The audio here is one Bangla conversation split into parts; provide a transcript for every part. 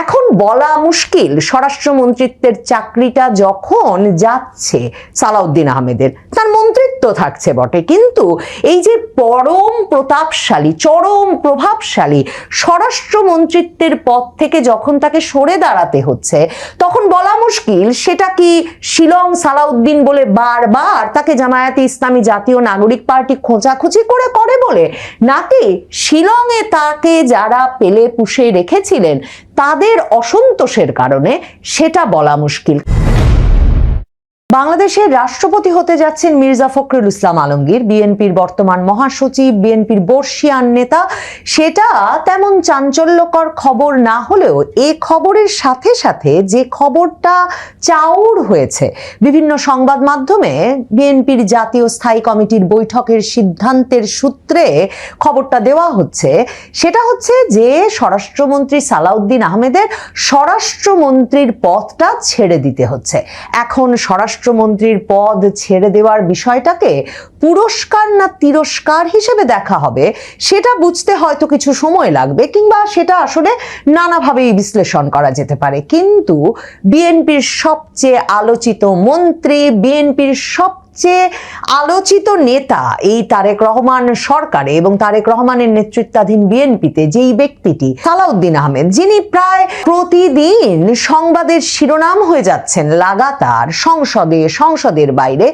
এখন বলা মুশকিল স্বরাষ্ট্রমন্ত্রিত্বের চাকরিটা যখন যাচ্ছে সালাউদ্দিন আহমেদের, তার মন্ত্রিত্ব থাকছে বটে, কিন্তু এই যে পরম প্রতাপশালী চরম প্রভাবশালী স্বরাষ্ট্রমন্ত্রিত্বের পদ থেকে যখন তাকে সরে দাঁড়াতে হচ্ছে, তখন বলা মুশকিল সেটা কি শিলং সালাউদ্দিন বলে বারবার তাকে জামায়াতে ইসলামী জাতীয় নাগরিক পার্টি খোঁচাখুচি করে বলে, নাকি শিলংয়ে তাকে যারা পেলে পুষে রেখেছিলেন তাদের অসন্তোষের কারণে, সেটা বলা মুশকিল। বাংলাদেশের রাষ্ট্রপতি হতে যাচ্ছেন মির্জা ফখরুল ইসলাম আলমগীর, বিএনপির বর্তমান মহাসচিব, বিএনপির বর্ষিয়ান নেতা। সেটা তেমন চাঞ্চল্যকর খবর না হলেও এই খবরের সাথে সাথে যে খবরটা চাউর হয়েছে বিভিন্ন সংবাদ মাধ্যমে, বিএনপির জাতীয় স্থায়ী কমিটির বৈঠকের সিদ্ধান্তের সূত্রে খবরটা দেওয়া হচ্ছে, সেটা হচ্ছে যে স্বরাষ্ট্রমন্ত্রী সালাউদ্দিন আহমেদের স্বরাষ্ট্রমন্ত্রীর পদটা ছেড়ে দিতে হচ্ছে। এখন স্বরাষ্ট্রমন্ত্রীর পদ ছেড়ে দেওয়ার বিষয়টাকে পুরস্কার না তিরস্কার হিসেবে দেখা হবে, সেটা বুঝতে হয়তো কিছু সময় লাগবে, কিংবা সেটা আসলে নানাভাবেই বিশ্লেষণ করা যেতে পারে। কিন্তু বিএনপির সবচেয়ে আলোচিত মন্ত্রী, বিএনপির সবচেয়ে আলোচিত নেতা এই তারেক রহমান সরকারে এবং তারেক রহমানের নেতৃত্বাধীন বিএনপিতে যেই ব্যক্তিটি সালাউদ্দিন আহমেদ, যিনি প্রায় প্রতিদিন সংবাদের শিরোনাম হয়ে যাচ্ছেন লাগাতার সংসদের বাইরে,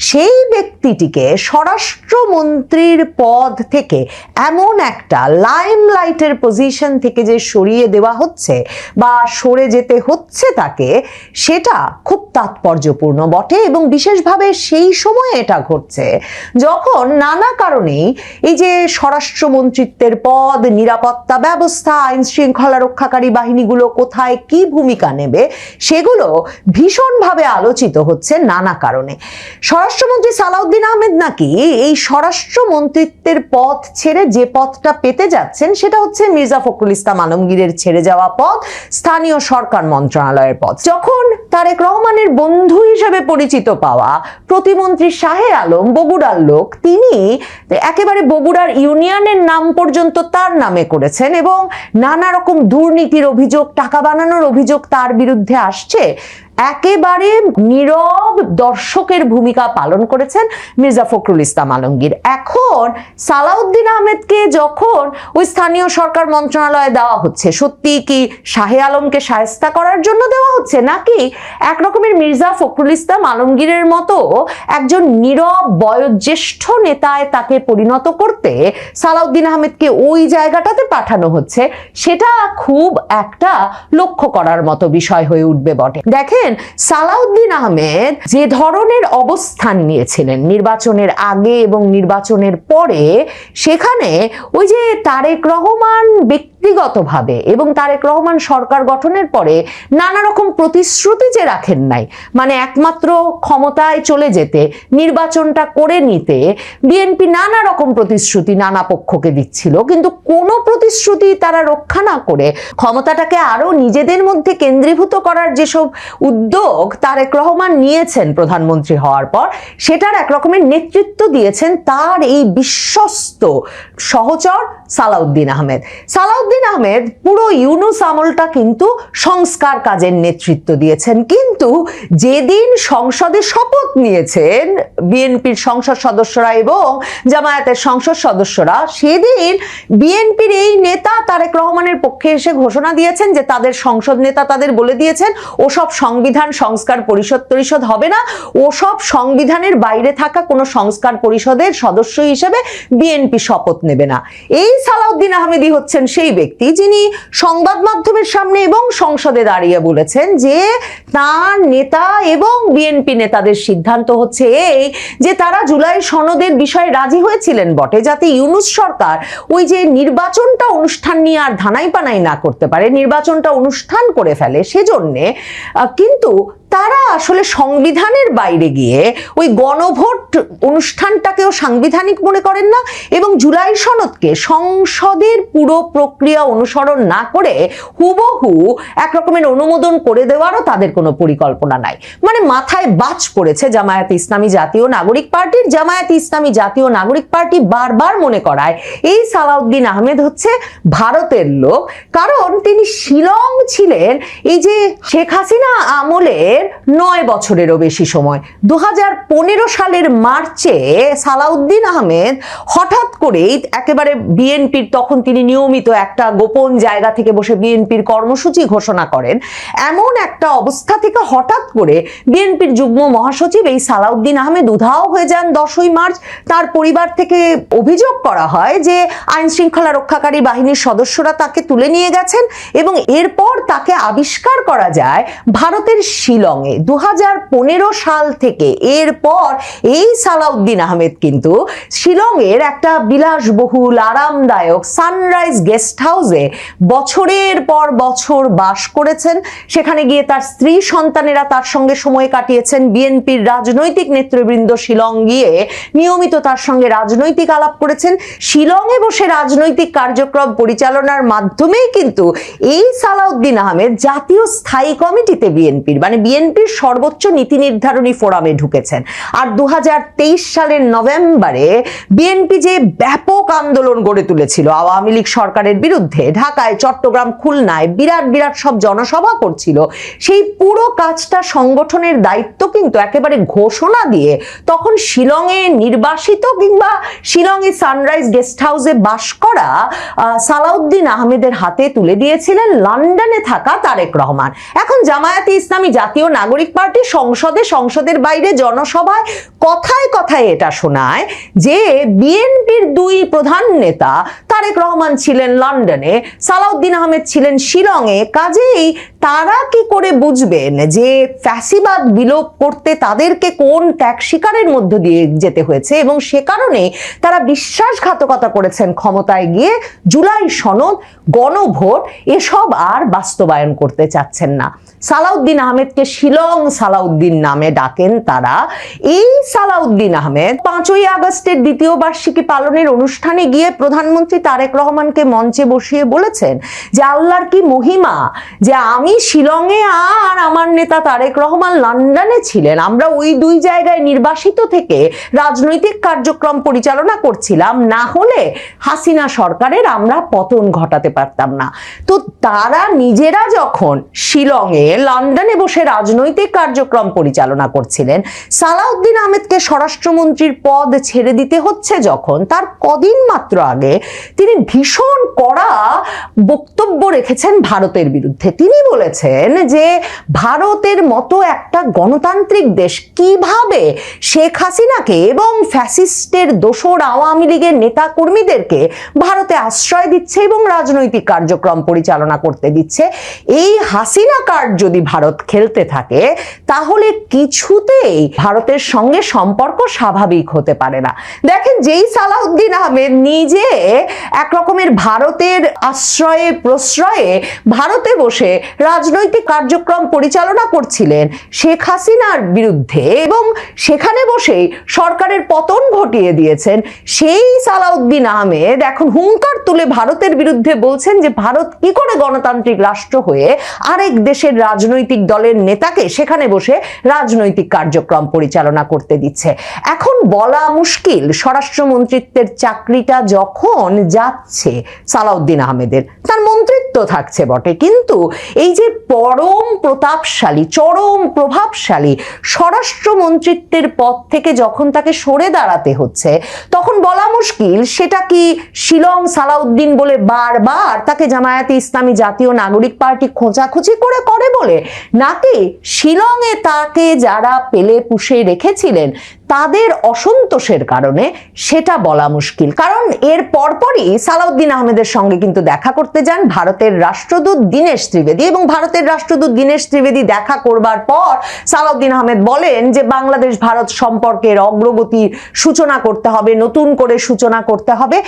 সেই ব্যক্তিটিকে স্বরাষ্ট্রমন্ত্রীর পদ থেকে এমন একটা লাইমলাইটের পজিশন থেকে যে সরিয়ে দেওয়া হচ্ছে বা সরে যেতে হচ্ছে তাকে, সেটা খুব তাৎপর্যপূর্ণ বটে। এবং বিশেষভাবে সেই সময়ে এটা ঘটছে যখন নানা কারণেই এই যে স্বরাষ্ট্রমন্ত্রিত্বের পদ, নিরাপত্তা ব্যবস্থা, আইন শৃঙ্খলা রক্ষাকারী বাহিনীগুলো কোথায় কি ভূমিকা নেবে, সেগুলো ভীষণভাবে আলোচিত হচ্ছে নানা কারণে। স্বরাষ্ট্রমন্ত্রী সালাউদ্দিন আহমেদ নাকি এই স্বরাষ্ট্রমন্ত্রিত্বের পদ ছেড়ে যে পদটা পেতে যাচ্ছেন, সেটা হচ্ছে মির্জা ফখরুল ইসলাম আলমগীরের ছেড়ে যাওয়া পদ, স্থানীয় সরকার মন্ত্রণালয়ের পদ। যখন তারেক রহমানের বন্ধু হিসেবে পরিচিত পাওয়া প্রতিমন্ত্রী শাহে আলম, বগুড়ার লোক, তিনি একেবারে বগুড়ার ইউনিয়নের নাম পর্যন্ত তার নামে করেছেন এবং নানা রকম দুর্নীতির অভিযোগ, টাকা বানানোর অভিযোগ তার বিরুদ্ধে আসছে, একেবারে নীরব দর্শকের ভূমিকা পালন করেছেন মির্জা ফখরুল ইসলাম আলমগীর। এখন সালাউদ্দিন আহমেদকে যখন ওই স্থানীয় সরকার মন্ত্রণালয়ে দেওয়া হচ্ছে, সত্যি কি শাহে আলমকে শায়েস্তা করার জন্য দেওয়া হচ্ছে, নাকি একরকমের মির্জা ফখরুল ইসলাম আলমগীরের মতো একজন নীরব বয়োজ্যেষ্ঠ নেতায় তাকে পরিণত করতে সালাউদ্দিন আহমেদকে ওই জায়গাটাতে পাঠানো হচ্ছে, সেটা খুব একটা লক্ষ্য করার মতো বিষয় হয়ে উঠবে বটে। দেখেন, সালাউদ্দিন আহমেদ যে ধরনের অবস্থান নিয়েছিলেন নির্বাচনের আগে এবং নির্বাচনের পরে, সেখানে ওই যে তারেক রহমান ব্যক্তিগতভাবে এবং তারেক রহমান সরকার গঠনের পরে নানা রকম প্রতিশ্রুতি যে রাখেন নাই, মানে একমাত্র ক্ষমতায় চলে যেতে, নির্বাচনটা করে নিতে বিএনপি নানা রকম প্রতিশ্রুতি নানা পক্ষকে দিচ্ছিল, কিন্তু কোনো প্রতিশ্রুতি তারা রক্ষা না করে ক্ষমতাটাকে আরো নিজেদের মধ্যে কেন্দ্রীভূত করার যেসব উদ্যোগ তারেক রহমান নিয়েছেন প্রধানমন্ত্রী হওয়ার পর, সেটার এক রকমের নেতৃত্ব দিয়েছেন তার এই বিশ্বস্ত সহচর সালাউদ্দিন আহমেদ। সালাউদ্দিন আহমেদ পুরো ইউনূস আমলটা কিন্তু সংস্কার কাজের নেতৃত্ব দিয়েছেন, কিন্তু যেদিন সংসদে শপথ নিয়েছেন বিএনপির সংসদ সদস্যরা এবং জামায়াতের সংসদ সদস্যরা, সেদিন বিএনপির এই নেতা তারেক রহমানের পক্ষে এসে ঘোষণা দিয়েছেন যে তাদের সংসদ নেতা তাদের বলে দিয়েছেন ওসব সংবিধান সংস্কার পরিষদ হবে না, ওসব সংবিধানের বাইরে থাকা কোনো সংস্কার পরিষদের সদস্য হিসেবে বিএনপি শপথ নেবে না। এই সালাউদ্দিন আহমেদই হচ্ছেন সেই ব্যক্তি যিনি সংবাদ মাধ্যমের সামনে এবং সংসদে দাঁড়িয়ে বলেছেন যে তার নেতা এবং বিএনপি নেতাদের সিদ্ধান্ত হচ্ছে এই যে তারা জুলাই সনদের বিষয়ে রাজি হয়েছিলেন বটে, যাতে ইউনূস সরকার ওই যে নির্বাচনটা অনুষ্ঠান নিয়ে আর ধানাই পানাই না করতে পারে, নির্বাচনটা অনুষ্ঠান করে ফেলে, সেজন্যে কিন্তু তারা আসলে সংবিধানের বাইরে গিয়ে ওই গণভোট অনুষ্ঠানটাকেও সাংবিধানিক মনে করেন না, এবং জুলাই সনদকে সংসদের পুরো প্রক্রিয়া অনুসরণ না করে হুবহু একরকমের অনুমোদন করে দেওয়ারও তাদের কোনো পরিকল্পনা নাই। মানে মাথায় বাজ পড়েছে জামায়াতে ইসলামী জাতীয় নাগরিক পার্টির। জামায়াতে ইসলামী জাতীয় নাগরিক পার্টি বারবার মনে করায় এই সালাউদ্দিন আহমেদ হচ্ছে ভারতের লোক, কারণ তিনি শিলং ছিলেন এই যে শেখ হাসিনা আমলের 9 বছরেরও বেশি সময়। 2015 সালের মার্চে সালাউদ্দিন আহমেদ হঠাৎ করেই একেবারে বিএনপির, তখন তিনি নিয়মিত একটা গোপন জায়গা থেকে বসে বিএনপির কর্মসূচি ঘোষণা করেন, এমন একটা অবস্থা থেকে হঠাৎ করে বিএনপির যুগ্ম মহাসচিব এই সালাউদ্দিন আহমেদ উধাও হয়ে যান 10ই মার্চ। তার পরিবার থেকে অভিযোগ করা হয় যে আইন শৃঙ্খলা রক্ষাকারী বাহিনীর সদস্যরা তাকে তুলে নিয়ে গেছেন, এবং এরপর তাকে আবিষ্কার করা যায় ভারতের শিলংয়ে 2015 সাল থেকে। এরপর এই সালাউদ্দিন আহমেদ কিন্তু শিলংয়ের একটা বিলাসবহুল আরামদায়ক সানরাইজ গেস্ট হাউসে বছরের পর বছর বাস করেছেন। সেখানে গিয়ে তার স্ত্রী সন্তানেরা তার সঙ্গে সময় কাটিয়েছেন। বিএনপির রাজনৈতিক নেতৃবৃন্দ শিলং গিয়ে নিয়মিত তার সঙ্গে রাজনৈতিক আলাপ করেছেন। শিলংয়ে বসে রাজনৈতিক কার্যক্রম পরিচালনার মাধ্যমেই কিন্তু এই সালাউদ্দিন আহমেদ জাতীয় স্থায়ী কমিটিতে বিএনপির, মানে বিএনপির সর্বোচ্চ নীতি নির্ধারণী ফোরামে ঢুকেছেন। আর 2023 সালের নভেম্বরে বিএনপি যে ব্যাপক আন্দোলন গড়ে তুলেছিল আওয়ামী লীগ সরকারের বিরুদ্ধে, ঢাকায়, চট্টগ্রাম, খুলনায় বিরাট বিরাট সব জনসভা করছিল, সেই পুরো কাজটা সংগঠনের দায়িত্ব কিন্তু একেবারে ঘোষণা দিয়ে তখন শিলংয়ে নির্বাসিত কিংবা শিলংয়ে সানরাইজ গেস্ট হাউসে বাস করা সালাউদ্দিন আহমেদের হাতে তুলে দিয়েছিলেন লন্ডনে থাকা তারেক রহমান। এখন জামায়াতে ইসলামী জাতীয় নাগরিক পার্টি সংসদের বাইরে জনসভায় কথায় কথায় এটা শোনায় যে বিএনপির 2 প্রধান নেতা তারেক রহমান ছিলেন লন্ডনে, সালাউদ্দিন আহমেদ ছিলেন শিলংয়ে। কাজেই তারা কি করে বুঝবেন যে ফ্যাসিবাদ বিলোপ করতে তাদেরকে কোন ত্যাগ শিকারের মধ্য দিয়ে যেতে হয়েছে, এবং সে কারণে তারা বিশ্বাসঘাতকতা করেছেন ক্ষমতায় গিয়ে। জুলাই সনদ, গণভোট এসব আর বাস্তবায়ন করতে চাচ্ছেন না। সালাউদ্দিন আহমেদকে শিলং সালাউদ্দিন নামে ডাকেন তারা। এই সালাউদ্দিন আহমেদ 5ই আগস্টের দ্বিতীয় বার্ষিকী পালনের অনুষ্ঠানে গিয়ে প্রধানমন্ত্রী তারেক রহমানকে মঞ্চে বসিয়ে বলেছেন যে আল্লাহর কি মহিমা যে আমি শিলংয়ে আর আমার নেতা তারেক রহমান লন্ডনে ছিলেন, আমরা ওই 2 জায়গায় নির্বাসিত থেকে রাজনৈতিক কার্যক্রম পরিচালনা করছিলাম, না হলে হাসিনা সরকারের আমরা পতন ঘটাতে পারতাম না। তো তারা নিজেরা যখন শিলংয়ে, লন্ডনে বসে রাজনৈতিক কার্যক্রম পরিচালনা করছিলেন, সালাউদ্দিন আহমেদকে স্বরাষ্ট্রমন্ত্রীর পদ ছেড়ে দিতে হচ্ছে যখন, তার কদিন মাত্র আগে তিনি ভীষণ কড়া বক্তব্য রেখেছেন ভারতের বিরুদ্ধে। তিনি বলেছেন যে ভারতের মতো একটা গণতান্ত্রিক দেশ কিভাবে শেখ হাসিনাকে এবং ফ্যাসিস্টের দোসর আওয়ামী লীগের নেতা কর্মীদেরকে ভারতে আশ্রয় দিচ্ছে এবং রাজনৈতিক কার্যক্রম পরিচালনা করতে দিচ্ছে। এই হাসিনা কার্ড যদি ভারত খেলতে থাকে তাহলে কিছুতেই ভারতের সঙ্গে সম্পর্ক স্বাভাবিক হতে পারে না। দেখেন, যেই সালাউদ্দিন আহমেদ নিজে একরকমের ভারতের আশ্রয়ে প্রশ্রয়ে ভারতে বসে রাজনৈতিক কার্যক্রম পরিচালনা করছিলেন শেখ হাসিনার বিরুদ্ধে এবং সেখানে বসেই সরকারের পতন ঘটিয়ে দিয়েছেন, সেই সালাউদ্দিন আহমেদ এখন হুঙ্কার তুলে ভারতের বিরুদ্ধে বলছেন যে ভারত কি করে গণতান্ত্রিক রাষ্ট্র হয়ে আরেক দেশের রাজনৈতিক দলের নেতাকে সেখানে বসে রাজনৈতিক কার্যক্রম পরিচালনা করতে দিচ্ছে। এখন বলা মুশকিল, স্বরাষ্ট্রমন্ত্রিত্বের চাকরিটা যখন যাচ্ছে সালাউদ্দিন আহমেদের, তার মন্ত্রিত্ব থাকছে বটে, কিন্তু এই যে পরম প্রতাপশালী, চরম প্রভাবশালী স্বরাষ্ট্রমন্ত্রিত্বের পদ থেকে যখন তাকে সরে দাঁড়াতে হচ্ছে, তখন বলা মুশকিল সেটা কি শিলং সালাউদ্দিন বলে বারবার তাকে জামায়াতে ইসলামী জাতীয় নাগরিক পার্টি খোঁচাখুচি করে বলে, নাকি শিলংয়ে তাকে যারা পেলে পুষে রেখেছিলেন তাদের অসন্তোষের কারণে, সেটা বলা মুশকিল। কারণ এর পরপরই সালাউদ্দিন আহমেদের সঙ্গে কিন্তু দেখা করতে যান ভারতের রাষ্ট্রদূত দীনেশ ত্রিবেদী, এবং ভারতের রাষ্ট্রদূত দীনেশ ত্রিবেদী দেখা করবার পর সালাউদ্দিন আহমেদ বলেন যে বাংলাদেশ ভারত সম্পর্কের অগ্রগতির সূচনা করতে হবে, নতুন করে সূচনা করতে হবে।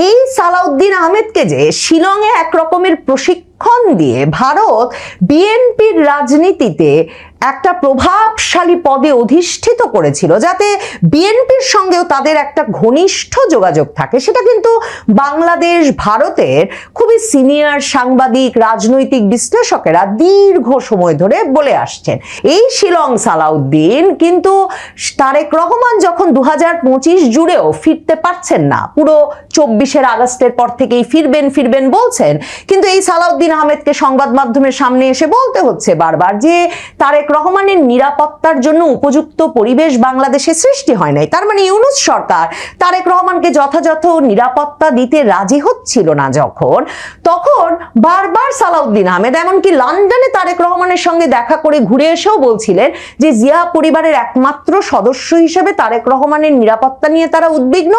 এই সালাউদ্দিন আহমেদকে যে শিলংয়ে এক রকমের প্রশিক্ষণ দিয়ে ভারত বিএনপির রাজনীতিতে একটা প্রভাবশালী পদে অধিষ্ঠিত করেছিল, যাতে বিএনপির সঙ্গেও তাদের একটা ঘনিষ্ঠ যোগাযোগ থাকে, সেটা কিন্তু বাংলাদেশ ভারতের খুবই সিনিয়র সাংবাদিক রাজনৈতিক বিশ্লেষকেরা দীর্ঘ সময় ধরে বলে আসছেন। এই শিলং সালাউদ্দিন কিন্তু তারেক রহমান যখন 2025 জুড়েও ফিরতে পারছেন না, পুরো 24 আগস্টের পর থেকেই ফিরবেন বলছেন, কিন্তু এই সালাউদ্দিন আহমেদকে সংবাদ মাধ্যমের সামনে এসে বলতে হচ্ছে বারবার যে তারেক রহমানের নিরাপত্তার জন্য উপযুক্ত পরিবেশ বাংলাদেশে সৃষ্টি হয় নাই। তার মানে ইউনূস সরকার তারেক রহমানকে যথাযথ নিরাপত্তা দিতে রাজি হচ্ছিল না তখন বারবার সালাউদ্দিন আহমেদ এমনকি লন্ডনে তারেক রহমানের সঙ্গে দেখা করে ঘুরে এসেও বলছিলেন যে জিয়া পরিবারের একমাত্র সদস্য হিসেবে তারেক রহমানের নিরাপত্তা নিয়ে তারা উদ্বিগ্ন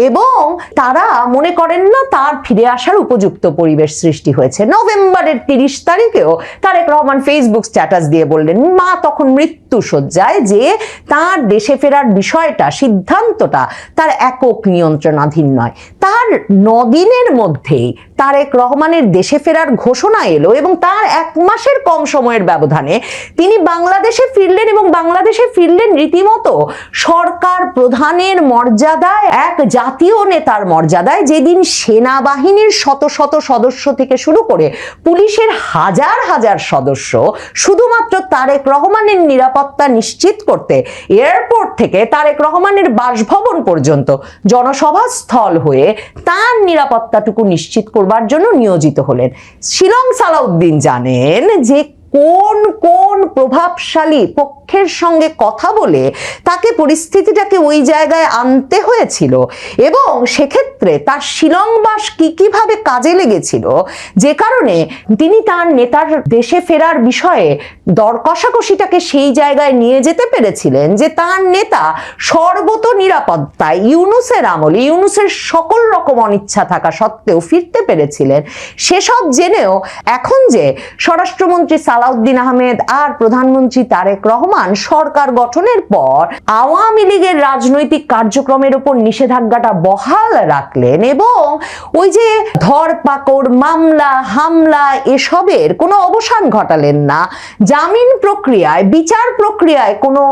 এবং তারা মনে করেন না তার ফিরে আসার উপযুক্ত পরিবেশ সৃষ্টি হয়েছে। নভেম্বরের 30 তারিখেও তারেক রহমান ফেসবুক স্ট্যাটাস দিয়ে বললেন মা তখন মৃত্যুশয্যায় যে তার দেশে ফেরার বিষয়টা সিদ্ধান্তটা তার একক নিয়ন্ত্রণাধীন নয়। তার 9 দিনের মধ্যেই তারেক রহমানের দেশে ফেরার ঘোষণা এলো এবং তার 1 মাসের কম সময়ের ব্যবধানে তিনি বাংলাদেশে ফিরলেন এবং বাংলাদেশে ফিরলেন রীতিমতো সরকার প্রধানের মর্যাদায়, এক জাতীয় নেতার মর্যাদায়, যেদিন সেনাবাহিনীর শত শত সদস্য থেকে শুরু করে পুলিশের হাজার হাজার সদস্য শুধুমাত্র তারেক রহমানের নিরাপত্তা নিশ্চিত করতে এয়ারপোর্ট থেকে তারেক রহমানের বাসভবন পর্যন্ত জনসভা স্থল হয়ে তার নিরাপত্তাটুকু নিশ্চিত করবার জন্য নিয়োজিত হলেন। শিলং সালাউদ্দিন জানেন যে কোন কোন প্রভাবশালী পক্ষের সঙ্গে কথা বলে তাকে পরিস্থিতিটাকে ওই জায়গায় আনতে হয়েছিল এবং সেক্ষেত্রে তার শিলংবাস কিভাবে কাজে লেগেছিল, যে কারণে তিনি তার নেতার দেশে ফেরার বিষয়ে দর কষাকষিটাকে সেই জায়গায় নিয়ে যেতে পেরেছিলেন যে তার নেতা সর্বত নিরাপত্তায় ইউনূসের আমলে, ইউনূসের সকল রকম অনিচ্ছা থাকা সত্ত্বেও ফিরতে পেরেছিলেন। সেসব জেনেও এখন যে স্বরাষ্ট্রমন্ত্রী সালাউদ্দিন আহমেদ আর প্রধানমন্ত্রী তারেক রহমান সরকার গঠনের পর আওয়ামী লীগের রাজনৈতিক কার্যক্রমের উপর নিষেধাজ্ঞাটা বহাল রাখলেন এবং ওই যে ধরপাকড়, মামলা, হামলা এসবের কোনো অবসান ঘটালেন না, জামিন প্রক্রিয়ায়, বিচার প্রক্রিয়ায় কোনো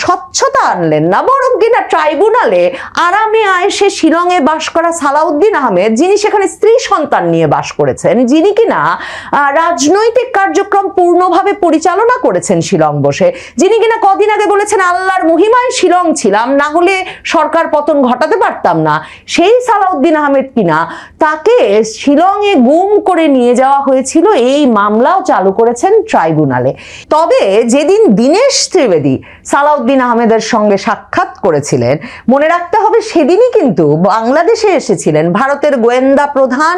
স্বচ্ছতা আনলেন না, বরং কিনা ট্রাইব্যুনালে আরামে আয়েসে শিলংয়ে বাস করা সালাউদ্দিন আহমেদ, যিনি সেখানে স্ত্রী সন্তান নিয়ে বাস করেছেন, যিনি কিনা রাজনৈতিক কার্যক্রম পূর্ণভাবে পরিচালনা করেছেন শিলং বসে, যিনি কিনা কদিন আগে বলেছেন আল্লাহর মহিমায় শিলং ছিলাম, না হলে সরকার পতন ঘটাতে পারতাম না, সেই সালাউদ্দিন আহমেদ কিনা তাকে শিলংয়ে গুম করে নিয়ে যাওয়া হয়েছিল, এই মামলাও চালু করেছেন ট্রাইব্যুনালে। তবে যেদিন দীনেশ ত্রিবেদী সালাউদ্দিন আহমেদের সঙ্গে সাক্ষাৎ করেছিলেন, মনে রাখতে হবে সেদিনই কিন্তু বাংলাদেশে এসেছিলেন ভারতের গোয়েন্দা প্রধান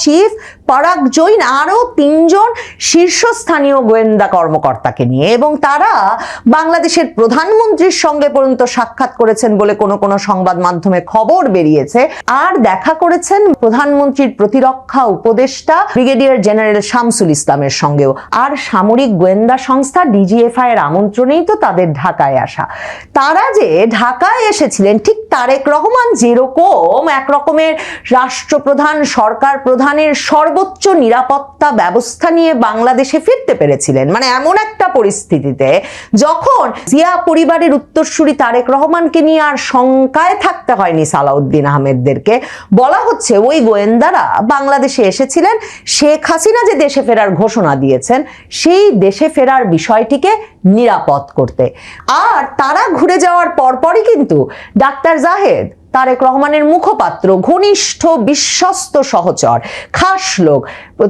চিফ পরাগ জৈন আরো 3 জন শীর্ষস্থানীয় গোয়েন্দা কর্মকর্তাকে নিয়ে, এবং তারা বাংলাদেশের প্রধানমন্ত্রীর সঙ্গে পর্যন্ত সাক্ষাৎ করেছেন বলে কোনো সংবাদ মাধ্যমে খবর বেরিয়েছে। আর দেখা করেছেন প্রধানমন্ত্রীর প্রতিরক্ষা উপদেষ্টা ব্রিগেডিয়ার জেনারেল শামসুল ইসলামের সঙ্গেও। আর সামরিক গোয়েন্দা সংস্থা ডিজিএফআই এর আমন্ত্রণেই তো তাদের ঢাকায় আসা। তারা যে ঢাকায় এসেছিলেন ঠিক তারেক রহমান যেরকম এক রকমের রাষ্ট্রপ্রধান, সরকার প্রধানের সর্বোচ্চ নিরাপত্তা ব্যবস্থা নিয়ে বাংলাদেশে ফিরতে পেরেছিলেন, মানে এমন একটা পরিস্থিতিতে যখন জিয়া পরিবারের উত্তরসূরি তারেক রহমানকে নিয়ে আর শঙ্কায় থাকতে হয়নি সালাউদ্দিন আহমেদদেরকে। বলা হচ্ছে ওই গোয়েন্দারা বাংলাদেশে এসেছিলেন শেখ হাসিনা যে দেশে ফেরার ঘোষণা দিয়েছেন সেই দেশে ফেরার বিষয়টিকে নিরাপদ করতে। আর তারা ঘুরে যাওয়ার পরপরই কিন্তু ডাক্তার জাহেদ, তারেক রহমানের মুখপাত্র, ঘনিষ্ঠ বিশ্বস্ত সহচর, খাস লোক,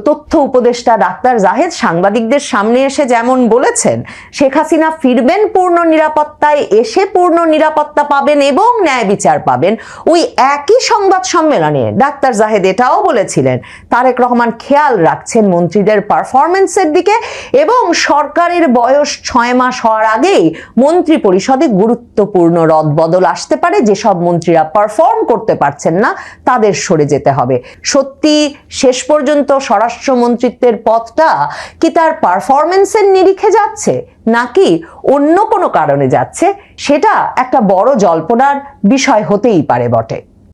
তথ্য উপদেষ্টা ডাক্তার জাহেদ সাংবাদিকদের সামনে এসে যেমন বলেছেন শেখ হাসিনা ফিরবেন পূর্ণ নিরাপত্তায়, এসে পূর্ণ নিরাপত্তা পাবেন এবং ন্যায় বিচার পাবেন, ওই একই সংবাদ সম্মেলনে ডাক্তার জাহেদ এটাও বলেছিলেন তারেক রহমান খেয়াল রাখছেন মন্ত্রীদের পারফরমেন্সের দিকে এবং সরকারের বয়স 6 মাস হওয়ার আগেই মন্ত্রী পরিষদে গুরুত্বপূর্ণ রদবদল আসতে পারে, যেসব মন্ত্রীরা পারফর্ম করতে পারছেন না তাদের সরে যেতে হবে। সত্যি শেষ পর্যন্ত স্বরাষ্ট্রমন্ত্রিত্বের পদটা কি তার পারফরমেন্সের নিরিখে যাচ্ছে নাকি অন্য কোনো কারণে যাচ্ছে, সেটা একটা বড় জল্পনার বিষয় হতেই পারে বটে।